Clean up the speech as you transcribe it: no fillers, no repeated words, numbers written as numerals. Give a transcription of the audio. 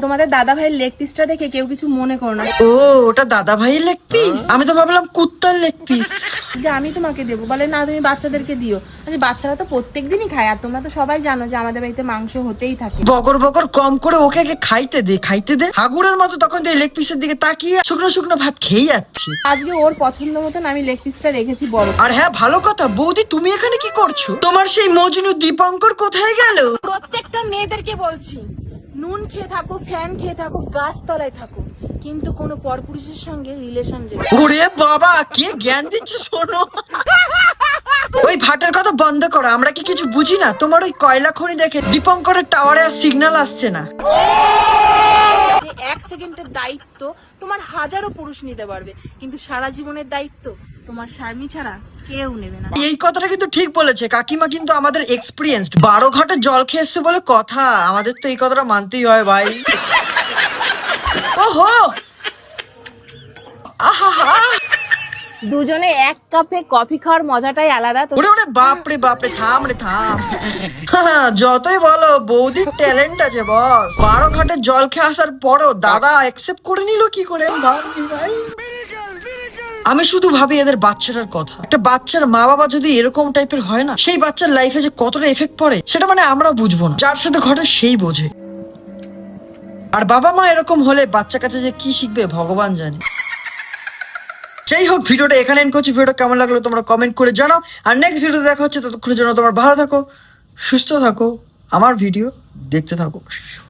তোমাদের দাদা ভাইয়ের লেগ পিসটা দেখে কেউ কিছু মনে করো না। ও, ওটা দাদা ভাইয়ের লেগ পিস? আমি তো ভাবলাম কুত্তার লেগ পিস। যে আমি তোমাকে দেবো, বলে না তুমি বাচ্চাদেরকে দিও। আচ্ছা, বাচ্চারা তো প্রত্যেক দিনই খায়, আর তোমরা তো সবাই জানো যে আমাদের বাড়িতে মাংস হতেই থাকে। বকর বকর কম করে ওকে আগে খাইতে দে। হাগুরের মতো তখন তো লেগ পিসের দিকে তাকিয়ে শুকনো শুকনো ভাত খেয়ে যাচ্ছে। আজকে ওর পছন্দ মতন আমি লেগ পিসটা রেখেছি বড়। আর হ্যাঁ, ভালো কথা বৌদি, তুমি এখানে কি করছো? তোমার সেই মজনু দীপঙ্কর কোথায় গেল? প্রত্যেকটা মেয়েদেরকে বলছি, নুন খেয়ে থাকো, ফ্যান খেয়ে থাকো, গাছতলায় থাকো, কিন্তু কোনো পরপুরুষের সঙ্গে রিলেশন রেখো। ওরে বাবা, কে জ্ঞান দিচ্ছে শোনো। ওই ভাটের কথা বন্ধ করো, আমরা কি কিছু বুঝি না? তোমার ওই কয়লা খনি দেখে দীপঙ্করের টাওয়ারে আর সিগন্যাল আসছে না। যে 1 সেকেন্ডের দায়িত্ব তোমার হাজারো পুরুষ নিতে পারবে, কিন্তু সারা জীবনের দায়িত্ব তোমার স্বামী ছাড়া কেউ নেবে না। এই কথাটা কিন্তু ঠিক বলেছে কাকিমা, কিন্তু আমাদের এক্সপিরিয়েন্সড। 12 ঘাটে জল খেয়ে এসছে বলে কথা, আমাদের তো এই কথাটা মানতেই হয় ভাই। ওহো, আহা, দুজনে এক কাপে কফি খাওয়ার মজাটাই আলাদা। তো ওরে ওরে বাপরে বাপরে, থাম রে থাম। যতই বলো বৌদির ট্যালেন্ট আছে বস। 12 ঘাটে জল খেয়ে আসার পরও দাদা অ্যাকসেপ্ট করে নিল কি করে ভাবছি ভাই। আমি শুধু ভাবি এদের বাচ্চাটার কথা। একটা বাচ্চার মা বাবা যদি এরকম টাইপের হয় না, সেই বাচ্চার লাইফে যে কতটা এফেক্ট পড়ে সেটা মানে আমরা বুঝবো না, যার সাথে ঘটে সেই বোঝে। আর বাবা মা এরকম হলে বাচ্চা কাছে যে কি শিখবে ভগবান জানে। যাই হোক, ভিডিওটা এখানে এন্ড করছি। ভিডিওটা কেমন লাগলো তোমরা কমেন্ট করে জানাও। আর নেক্সট ভিডিও দেখা হচ্ছে, ততক্ষণের জন্য তোমরা ভালো থাকো, সুস্থ থাকো, আমার ভিডিও দেখতে থাকো।